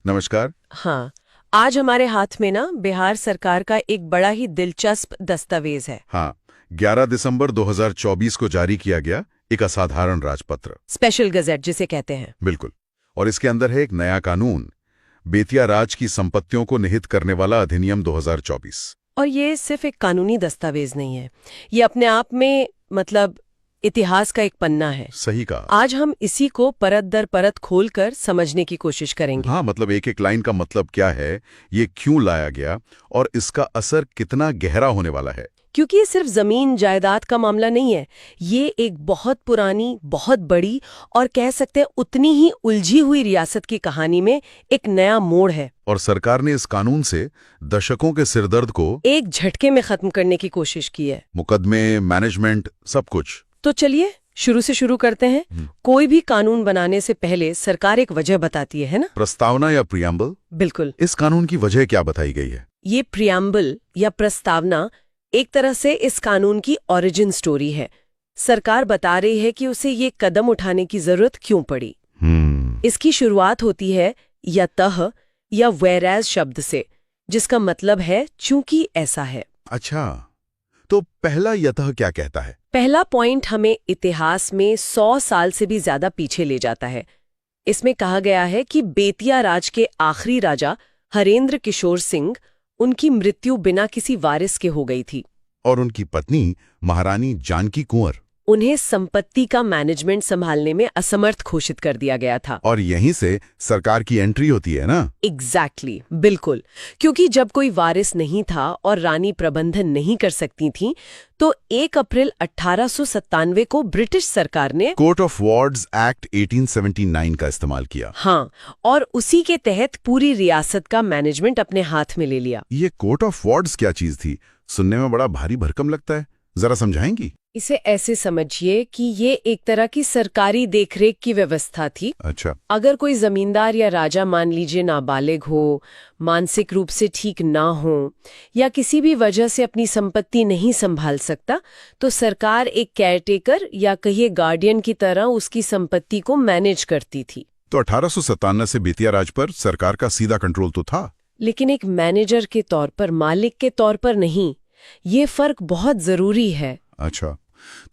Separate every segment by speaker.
Speaker 1: नमस्कार।
Speaker 2: हाँ, आज हमारे हाथ में ना बिहार सरकार का एक बड़ा ही दिलचस्प दस्तावेज है।
Speaker 1: हाँ, 11 दिसंबर 2024 को जारी किया गया एक असाधारण राजपत्र।
Speaker 2: स्पेशल गजेट जिसे कहते हैं।
Speaker 1: बिल्कुल। और इसके अंदर है एक नया कानून, बेतिया राज की संपत्तियों को निहित करने वाला अधिनियम 2024।
Speaker 2: और ये सिर्फ एक कानूनी दस्तावेज नहीं है, ये अपने आप में मतलब इतिहास का एक पन्ना है।
Speaker 1: सही कहा।
Speaker 2: आज हम इसी को परत दर परत खोलकर समझने की कोशिश करेंगे।
Speaker 1: हाँ, मतलब एक एक लाइन का मतलब क्या है, ये क्यों लाया गया और इसका असर कितना गहरा होने वाला है।
Speaker 2: क्योंकि ये सिर्फ जमीन जायदाद का मामला नहीं है, ये एक बहुत पुरानी, बहुत बड़ी और कह सकते हैं उतनी ही उलझी हुई रियासत की कहानी में एक नया मोड़ है।
Speaker 1: और सरकार ने इस कानून से दशकों के सिरदर्द को
Speaker 2: एक झटके में खत्म करने की कोशिश की है।
Speaker 1: मुकदमे, मैनेजमेंट, सब कुछ।
Speaker 2: तो चलिए शुरू से शुरू करते हैं। कोई भी कानून बनाने से पहले सरकार एक वजह बताती है ना?
Speaker 1: प्रस्तावना या प्रियम्बल।
Speaker 2: बिल्कुल।
Speaker 1: इस कानून की वजह क्या बताई गई है?
Speaker 2: ये प्रियम्बल या प्रस्तावना एक तरह से इस कानून की ओरिजिन स्टोरी है। सरकार बता रही है कि उसे ये कदम उठाने की जरूरत क्यों पड़ी। इसकी शुरुआत होती है यतः या व्हेयरएज शब्द से, जिसका मतलब है चूंकि ऐसा है।
Speaker 1: अच्छा, तो पहला यतः क्या कहता है?
Speaker 2: पहला पॉइंट हमें इतिहास में 100 साल से भी ज्यादा पीछे ले जाता है। इसमें कहा गया है कि बेतिया राज के आखिरी राजा हरेंद्र किशोर सिंह, उनकी मृत्यु बिना किसी वारिस के हो गई थी।
Speaker 1: और उनकी पत्नी महारानी जानकी कुंवर,
Speaker 2: उन्हें संपत्ति का मैनेजमेंट संभालने में असमर्थ घोषित कर दिया गया था।
Speaker 1: और यहीं से सरकार की एंट्री होती है ना?
Speaker 2: एग्जैक्टली, बिल्कुल। क्योंकि जब कोई वारिस नहीं था और रानी प्रबंधन नहीं कर सकती थी, तो 1 अप्रैल 1897 को ब्रिटिश सरकार ने
Speaker 1: कोर्ट ऑफ वार्ड्स एक्ट 1879 का इस्तेमाल किया।
Speaker 2: हाँ, और उसी के तहत पूरी रियासत का मैनेजमेंट अपने हाथ में ले लिया।
Speaker 1: ये कोर्ट ऑफ वार्ड्स क्या चीज थी? सुनने में बड़ा भारी भरकम लगता है, जरा समझाएंगी?
Speaker 2: इसे ऐसे समझिए कि ये एक तरह की सरकारी देखरेख की व्यवस्था थी।
Speaker 1: अच्छा।
Speaker 2: अगर कोई जमींदार या राजा मान लीजिए नाबालिग हो, मानसिक रूप से ठीक ना हो या किसी भी वजह से अपनी संपत्ति नहीं संभाल सकता, तो सरकार एक केयरटेकर या कहिए गार्डियन की तरह उसकी संपत्ति को मैनेज करती थी।
Speaker 1: तो 1897 से बेतिया राज पर सरकार का सीधा कंट्रोल तो था,
Speaker 2: लेकिन एक मैनेजर के तौर पर, मालिक के तौर पर नहीं। ये फर्क बहुत जरूरी है।
Speaker 1: अच्छा,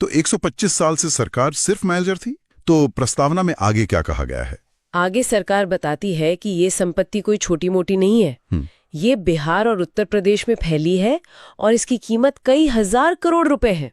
Speaker 1: तो 125 साल से सरकार सिर्फ मैनेजर थी। तो प्रस्तावना में आगे क्या कहा गया है?
Speaker 2: आगे सरकार बताती है कि ये संपत्ति कोई छोटी मोटी नहीं है। ये बिहार और उत्तर प्रदेश में फैली है और इसकी कीमत कई हजार करोड़ रुपए है।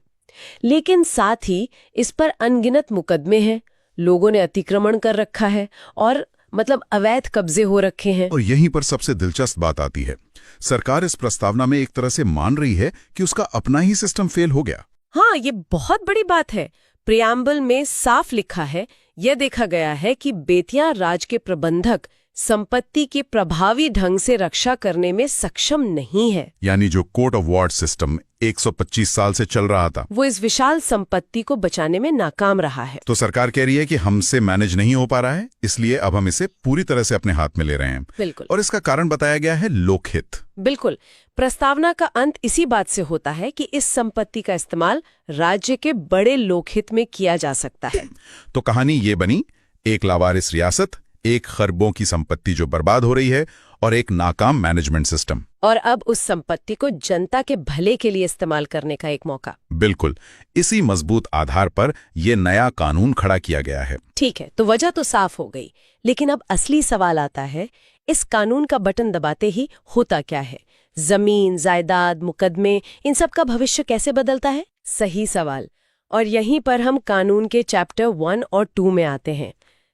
Speaker 2: लेकिन साथ ही इस पर अनगिनत मुकदमे हैं, लोगों ने अतिक्रमण कर रखा है और मतलब अवैध कब्जे हो रखे हैं।
Speaker 1: और यहीं पर सबसे दिलचस्प बात आती है। सरकार इस प्रस्तावना में एक तरह से मान रही है कि उसका अपना ही सिस्टम फेल हो गया।
Speaker 2: हाँ, ये बहुत बड़ी बात है। प्रियम्बल में साफ लिखा है, यह देखा गया है कि बेतिया राज के प्रबंधक संपत्ति की प्रभावी ढंग से रक्षा करने में सक्षम नहीं है।
Speaker 1: यानी जो कोर्ट ऑफ वार्ड सिस्टम 125 साल से चल रहा था,
Speaker 2: वो इस विशाल संपत्ति को बचाने में नाकाम रहा है।
Speaker 1: तो सरकार कह रही है कि हमसे मैनेज नहीं हो पा रहा है, इसलिए अब हम इसे पूरी तरह से अपने हाथ में ले रहे हैं।
Speaker 2: बिल्कुल।
Speaker 1: और इसका कारण बताया गया है लोकहित।
Speaker 2: बिल्कुल। प्रस्तावना का अंत इसी बात से होता है कि इस संपत्ति का इस्तेमाल राज्य के बड़े लोकहित में किया जा सकता है।
Speaker 1: तो कहानी ये बनी, एक लावारिस रियासत, एक खरबों की संपत्ति जो बर्बाद हो रही है और एक नाकाम मैनेजमेंट सिस्टम।
Speaker 2: और अब उस संपत्ति को जनता के भले के लिए इस्तेमाल करने का एक मौका।
Speaker 1: बिल्कुल। इसी मजबूत आधार पर यह नया कानून खड़ा किया गया है।
Speaker 2: ठीक है, तो वजह तो साफ हो गई, लेकिन अब असली सवाल आता है, इस कानून का बटन दबाते ही होता क्या है? जमीन, जायदाद, मुकदमे, इन सब का भविष्य कैसे बदलता है? सही सवाल। और यहीं पर हम कानून के चैप्टर 1 और 2 में आते हैं।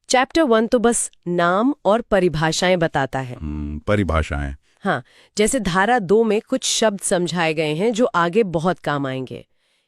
Speaker 2: चैप्टर 1 तो बस नाम और परिभाषाएं बताता है।
Speaker 1: परिभाषाएं?
Speaker 2: हाँ, जैसे धारा 2 में कुछ शब्द समझाए गए हैं जो आगे बहुत काम आएंगे।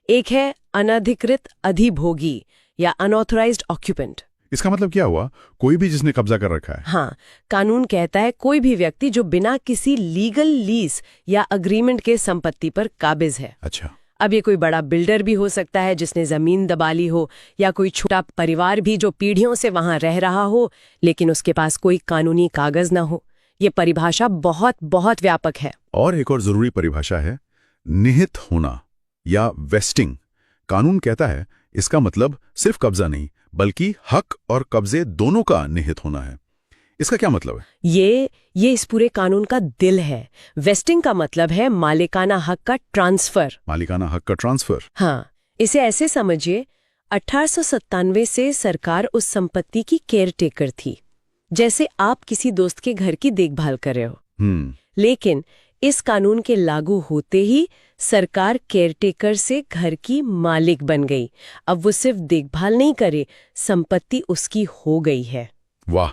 Speaker 2: एक है अनधिकृत अधिभोगी या अनऑथराइज्ड ऑक्यूपेंट।
Speaker 1: इसका मतलब क्या हुआ? कोई भी जिसने कब्जा कर रखा है।
Speaker 2: हाँ, कानून कहता है कोई भी व्यक्ति जो बिना किसी लीगल लीज या अग्रीमेंट के संपत्ति पर काबिज है।
Speaker 1: अच्छा।
Speaker 2: अब ये कोई बड़ा बिल्डर भी हो सकता है जिसने जमीन दबा ली हो, या कोई छोटा परिवार भी जो पीढ़ियों से वहां रह रहा हो लेकिन उसके पास कोई कानूनी कागज ना हो। ये परिभाषा बहुत बहुत व्यापक है।
Speaker 1: और एक और जरूरी परिभाषा है निहित होना या वेस्टिंग। कानून कहता है इसका मतलब सिर्फ कब्जा नहीं, बल्कि हक और कब्जे दोनों का निहित होना है। इसका क्या मतलब है?
Speaker 2: ये इस पूरे कानून का दिल है। वेस्टिंग का मतलब है मालिकाना हक का ट्रांसफर।
Speaker 1: मालिकाना हक का ट्रांसफर।
Speaker 2: हाँ, इसे ऐसे समझिए, 1897 से सरकार उस संपत्ति की केयर टेकर थी, जैसे आप किसी दोस्त के घर की देखभाल कर रहे हो। लेकिन इस कानून के लागू होते ही सरकार केयरटेकर से घर की मालिक बन गई। अब वो सिर्फ देखभाल नहीं करे, संपत्ति उसकी हो गई है।
Speaker 1: वाह।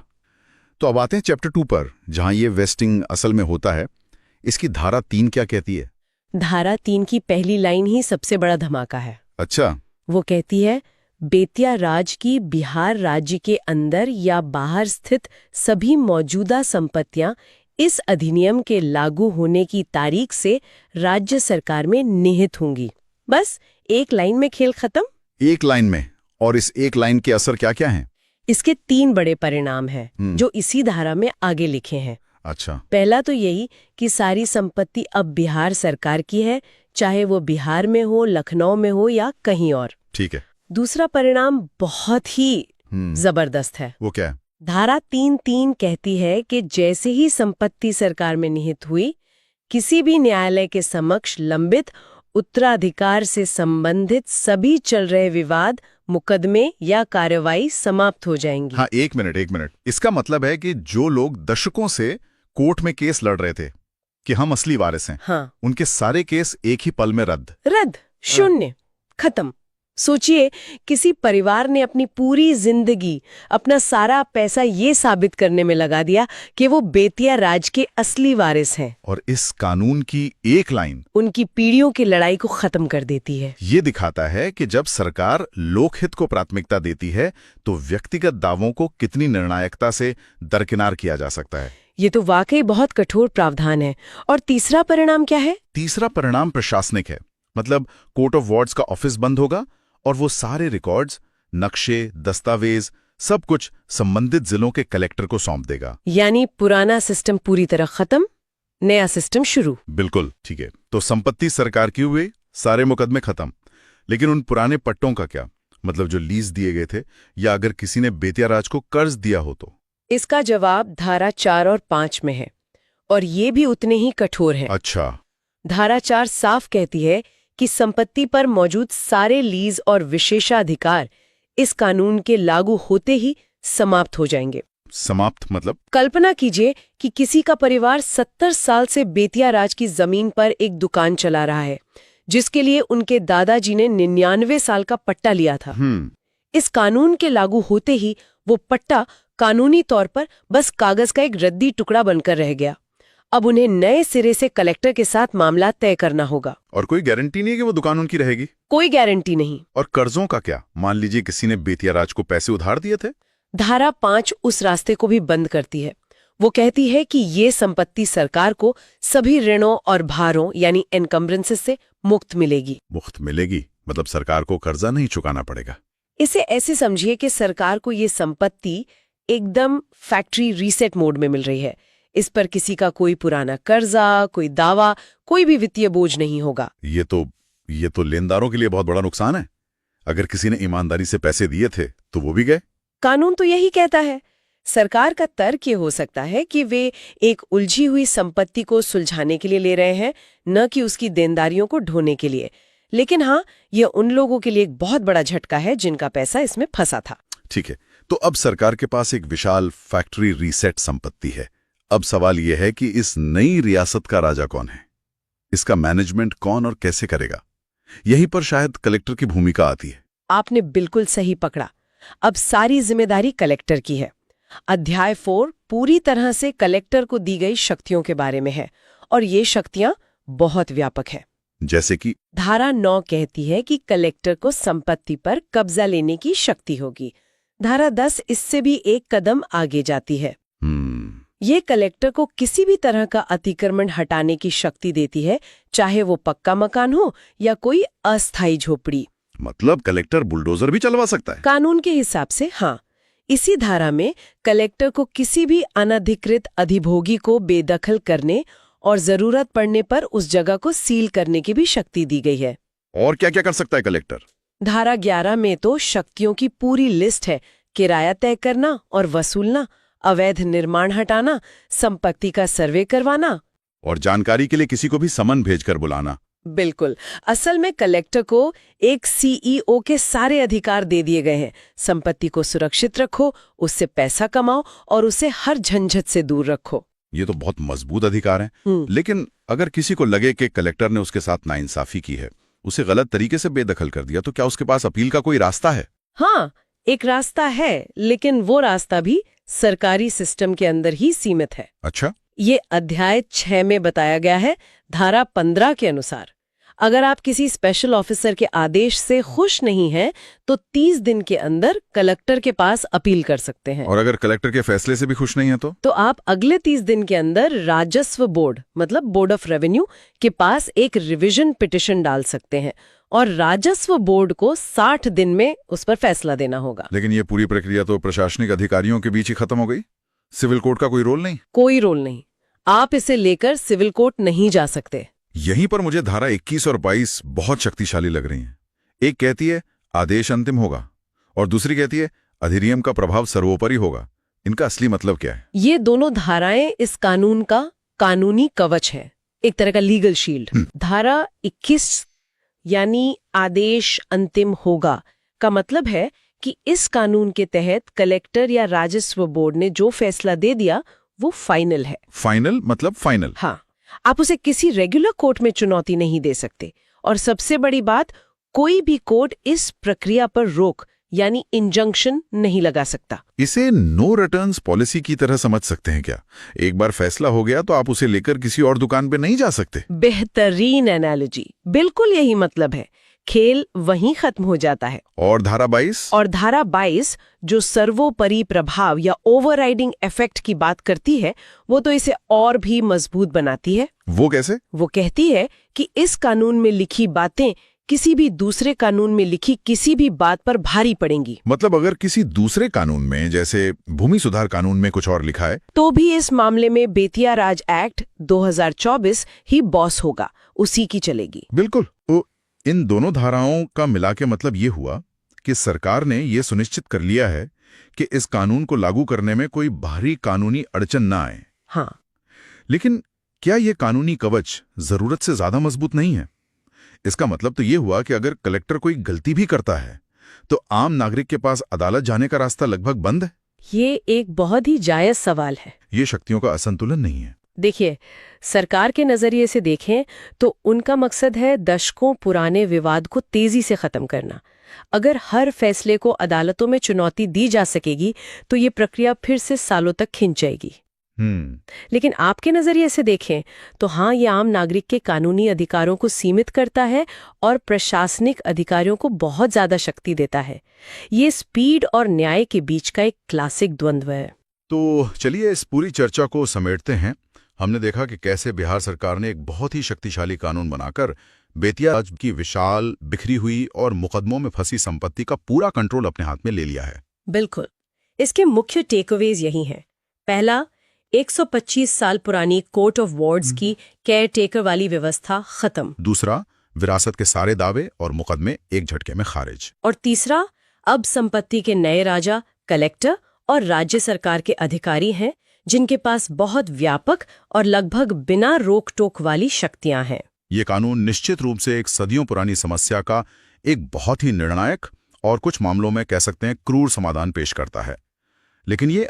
Speaker 1: तो अब आते हैं चैप्टर 2 पर, जहां ये वेस्टिंग असल में होता है। इसकी धारा 3 क्या कहती है?
Speaker 2: धारा 3 की पहली लाइन ही सबसे बड़ा धमाका है।
Speaker 1: अच्छा।
Speaker 2: वो कहती है, बेतिया राज की बिहार राज्य के अंदर या बाहर स्थित सभी मौजूदा संपत्तियां इस अधिनियम के लागू होने की तारीख से राज्य सरकार में निहित होंगी। बस एक लाइन में खेल खत्म।
Speaker 1: एक लाइन में? और इस एक लाइन के असर क्या क्या हैं?
Speaker 2: इसके 3 बड़े परिणाम हैं जो इसी धारा में आगे लिखे हैं।
Speaker 1: अच्छा।
Speaker 2: पहला तो यही कि सारी संपत्ति अब बिहार सरकार की है, चाहे वो बिहार में हो, लखनऊ में हो या कहीं और।
Speaker 1: ठीक है।
Speaker 2: दूसरा परिणाम बहुत ही जबरदस्त है।
Speaker 1: वो क्या है?
Speaker 2: धारा 3(3) कहती है कि जैसे ही संपत्ति सरकार में निहित हुई, किसी भी न्यायालय के समक्ष लंबित उत्तराधिकार से संबंधित सभी चल रहे विवाद, मुकदमे या कार्रवाई समाप्त हो जाएंगी।
Speaker 1: हाँ, एक मिनट। इसका मतलब है कि जो लोग दशकों से कोर्ट में केस लड़ रहे थे कि हम असली वारिस हैं,
Speaker 2: हाँ,
Speaker 1: उनके सारे केस एक ही पल में रद्द,
Speaker 2: शून्य, खत्म। सोचिए, किसी परिवार ने अपनी पूरी जिंदगी, अपना सारा पैसा ये साबित करने में लगा दिया कि वो बेतिया राज के असली वारिस हैं,
Speaker 1: और इस कानून की एक लाइन
Speaker 2: उनकी पीढ़ियों की लड़ाई को खत्म कर देती है।
Speaker 1: ये दिखाता है कि जब सरकार लोकहित को प्राथमिकता देती है तो व्यक्तिगत दावों को कितनी निर्णायकता से दरकिनार किया जा सकता है।
Speaker 2: ये तो वाकई बहुत कठोर प्रावधान है। और तीसरा परिणाम क्या है?
Speaker 1: तीसरा परिणाम प्रशासनिक है। मतलब कोर्ट ऑफ वार्ड्स का ऑफिस बंद होगा और वो सारे रिकॉर्ड्स, नक्शे, दस्तावेज, सब कुछ संबंधित जिलों के कलेक्टर को सौंप देगा।
Speaker 2: यानी पुराना सिस्टम पूरी तरह खत्म, नया सिस्टम शुरू।
Speaker 1: बिल्कुल ठीक है। तो संपत्ति सरकार की हुई, सारे मुकदमे खत्म। लेकिन उन पुराने पट्टों का क्या? मतलब जो लीज दिए गए थे, या अगर किसी ने बेतिया राज को कर्ज दिया हो तो?
Speaker 2: इसका जवाब धारा 4 और 5 में है, और ये भी उतने ही कठोर है।
Speaker 1: अच्छा।
Speaker 2: धारा 4 साफ कहती है कि संपत्ति पर मौजूद सारे लीज और विशेषाधिकार इस कानून के लागू होते ही समाप्त हो जाएंगे।
Speaker 1: समाप्त मतलब?
Speaker 2: कल्पना कीजिए कि किसी का परिवार 70 साल से बेतिया राज की जमीन पर एक दुकान चला रहा है, जिसके लिए उनके दादाजी ने 99 साल का पट्टा लिया था। इस कानून के लागू होते ही वो पट्टा कानूनी तौर पर बस कागज का एक रद्दी टुकड़ा बनकर रह गया। अब उन्हें नए सिरे से कलेक्टर के साथ मामला तय करना होगा।
Speaker 1: और कोई गारंटी नहीं है कि वो दुकान उनकी रहेगी?
Speaker 2: कोई गारंटी नहीं।
Speaker 1: और कर्जों का क्या? मान लीजिए किसी ने बेतिया राज को पैसे उधार दिए थे।
Speaker 2: धारा 5 उस रास्ते को भी बंद करती है। वो कहती है कि ये संपत्ति सरकार को सभी ऋणों और भारों यानी एनकम्ब्रेंसेस से मुक्त मिलेगी।
Speaker 1: मुक्त मिलेगी मतलब सरकार को कर्जा नहीं चुकाना पड़ेगा।
Speaker 2: इसे ऐसे समझिए कि सरकार को ये संपत्ति एकदम फैक्ट्री रीसेट मोड में मिल रही है। इस पर किसी का कोई पुराना कर्जा, कोई दावा, कोई भी वित्तीय बोझ नहीं होगा।
Speaker 1: ये तो लेनदारों के लिए बहुत बड़ा नुकसान है। अगर किसी ने ईमानदारी से पैसे दिए थे तो वो भी गए।
Speaker 2: कानून तो यही कहता है। सरकार का तर्क ये हो सकता है कि वे एक उलझी हुई संपत्ति को सुलझाने के लिए ले रहे हैं, न कि उसकी देनदारियों को ढोने के लिए। लेकिन हाँ, ये उन लोगों के लिए एक बहुत बड़ा झटका है जिनका पैसा इसमें फंसा था।
Speaker 1: ठीक है, तो अब सरकार के पास एक विशाल फैक्ट्री रीसेट संपत्ति है। अब सवाल यह है कि इस नई रियासत का राजा कौन है? इसका मैनेजमेंट कौन और कैसे करेगा? यहीं पर शायद कलेक्टर की भूमिका आती है।
Speaker 2: आपने बिल्कुल सही पकड़ा। अब सारी जिम्मेदारी कलेक्टर की है। अध्याय 4 पूरी तरह से कलेक्टर को दी गई शक्तियों के बारे में है, और ये शक्तियां बहुत व्यापक है।
Speaker 1: जैसे कि
Speaker 2: धारा 9 कहती है कि कलेक्टर को संपत्ति पर कब्जा लेने की शक्ति होगी। धारा 10 इससे भी एक कदम आगे जाती है। ये कलेक्टर को किसी भी तरह का अतिक्रमण हटाने की शक्ति देती है, चाहे वो पक्का मकान हो या कोई अस्थायी झोपड़ी।
Speaker 1: मतलब कलेक्टर बुलडोजर भी चलवा सकता है?
Speaker 2: कानून के हिसाब से हाँ। इसी धारा में कलेक्टर को किसी भी अनधिकृत अधिभोगी को बेदखल करने और जरूरत पड़ने पर उस जगह को सील करने की भी शक्ति दी गई है।
Speaker 1: और क्या क्या कर सकता है कलेक्टर?
Speaker 2: धारा 11 में तो शक्तियों की पूरी लिस्ट है। किराया तय करना और वसूलना, अवैध निर्माण हटाना, संपत्ति का सर्वे करवाना।
Speaker 1: और जानकारी के लिए किसी को भी समन भेजकर बुलाना।
Speaker 2: बिल्कुल। असल में कलेक्टर को एक सीईओ के सारे अधिकार दे दिए गए हैं। संपत्ति को सुरक्षित रखो, उससे पैसा कमाओ और उसे हर झंझट से दूर रखो।
Speaker 1: ये तो बहुत मजबूत अधिकार हैं। लेकिन अगर किसी को लगे कि कलेक्टर ने उसके साथ नाइंसाफी की है, उसे गलत तरीके से बेदखल कर दिया, तो क्या उसके पास अपील का कोई रास्ता है?
Speaker 2: हाँ, एक रास्ता है, लेकिन वो रास्ता भी सरकारी सिस्टम के अंदर ही सीमित है।
Speaker 1: अच्छा।
Speaker 2: ये अध्याय 6 में बताया गया है, धारा 15 के अनुसार। अगर आप किसी स्पेशल ऑफिसर के आदेश से खुश नहीं हैं, तो 30 दिन के अंदर कलेक्टर के पास अपील कर सकते हैं।
Speaker 1: और अगर कलेक्टर के फैसले से भी खुश नहीं है तो
Speaker 2: आप अगले 30 दिन के अंदर राजस्व बोर्ड, मतलब बोर्ड ऑफ रेवेन्यू के पास एक रिवीजन पिटिशन डाल सकते हैं और राजस्व बोर्ड को 60 दिन में उस पर फैसला देना होगा।
Speaker 1: लेकिन ये पूरी प्रक्रिया तो प्रशासनिक अधिकारियों के बीच ही खत्म हो गई। सिविल कोर्ट का कोई रोल नहीं?
Speaker 2: कोई रोल नहीं। आप इसे लेकर सिविल कोर्ट नहीं जा सकते।
Speaker 1: यहीं पर मुझे धारा 21 और 22 बहुत शक्तिशाली लग रही हैं। एक कहती है आदेश अंतिम होगा और दूसरी कहती है अधिनियम का प्रभाव सर्वोपरि होगा। इनका असली मतलब क्या है?
Speaker 2: ये दोनों धाराएं इस कानून का कानूनी कवच है, एक तरह का लीगल शील्ड। धारा 21 यानी आदेश अंतिम होगा का मतलब है कि इस कानून के तहत कलेक्टर या राजस्व बोर्ड ने जो फैसला दे दिया वो फाइनल है।
Speaker 1: फाइनल मतलब फाइनल?
Speaker 2: हाँ, आप उसे किसी रेगुलर कोर्ट में चुनौती नहीं दे सकते। और सबसे बड़ी बात, कोई भी कोर्ट इस प्रक्रिया पर रोक यानी इंजंक्शन नहीं लगा सकता।
Speaker 1: इसे नो रिटर्न्स पॉलिसी की तरह समझ सकते हैं क्या? एक बार फैसला हो गया तो आप उसे लेकर किसी और दुकान पे नहीं जा सकते।
Speaker 2: बेहतरीन एनालॉजी, बिल्कुल यही मतलब है। खेल वहीं खत्म हो जाता है।
Speaker 1: और धारा 22?
Speaker 2: और धारा 22 जो सर्वोपरि प्रभाव या ओवरराइडिंग इफेक्ट की बात करती है, वो तो इसे और भी मजबूत बनाती है।
Speaker 1: वो कैसे?
Speaker 2: वो कहती है कि इस कानून में लिखी बातें किसी भी दूसरे कानून में लिखी किसी भी बात पर भारी पड़ेंगी।
Speaker 1: मतलब अगर किसी दूसरे कानून में, जैसे भूमि सुधार कानून में कुछ और लिखा है,
Speaker 2: तो भी इस मामले में बेतिया राज एक्ट 2024 ही बॉस होगा, उसी की चलेगी।
Speaker 1: बिल्कुल। तो इन दोनों धाराओं का मिला के मतलब ये हुआ कि सरकार ने ये सुनिश्चित कर लिया है कि इस कानून को लागू करने में कोई बाहरी कानूनी अड़चन ना आए।
Speaker 2: हाँ।
Speaker 1: लेकिन क्या ये कानूनी कवच जरूरत से ज्यादा मजबूत नहीं है? इसका मतलब तो ये हुआ कि अगर कलेक्टर कोई गलती भी करता है तो आम नागरिक के पास अदालत जाने का रास्ता लगभग बंद है।
Speaker 2: ये एक बहुत ही जायज सवाल है।
Speaker 1: ये शक्तियों का असंतुलन नहीं है?
Speaker 2: देखिए, सरकार के नजरिए से देखें तो उनका मकसद है दशकों पुराने विवाद को तेजी से खत्म करना। अगर हर फैसले को अदालतों में चुनौती दी जा सकेगी तो ये प्रक्रिया फिर से सालों तक खिंच जाएगी। लेकिन आपके नजरिए से देखें तो हाँ, ये आम नागरिक के कानूनी अधिकारों को सीमित करता है और प्रशासनिक अधिकारियों को बहुत ज्यादा शक्ति देता है। ये स्पीड और न्याय के बीच का एक क्लासिक द्वंद्व है।
Speaker 1: तो चलिए इस पूरी चर्चा को समेटते हैं। हमने देखा कि कैसे बिहार सरकार ने एक बहुत ही शक्तिशाली कानून बनाकर बेतिया की विशाल, बिखरी हुई और मुकदमों में फंसी संपत्ति का पूरा कंट्रोल अपने हाथ में ले लिया है।
Speaker 2: बिल्कुल। इसके मुख्य टेकअवेज यही हैं। पहला, 125 साल पुरानी कोर्ट ऑफ वार्ड्स की केयर टेकर वाली व्यवस्था खत्म।
Speaker 1: दूसरा, विरासत के सारे दावे और मुकदमे एक झटके में खारिज।
Speaker 2: और तीसरा, अब संपत्ति के नए राजा कलेक्टर और राज्य सरकार के अधिकारी हैं, जिनके पास बहुत व्यापक और लगभग बिना रोक टोक वाली शक्तियां हैं।
Speaker 1: ये कानून निश्चित रूप से एक सदियों पुरानी समस्या का एक बहुत ही निर्णायक और कुछ मामलों में कह सकते हैं क्रूर समाधान पेश करता है। लेकिन ये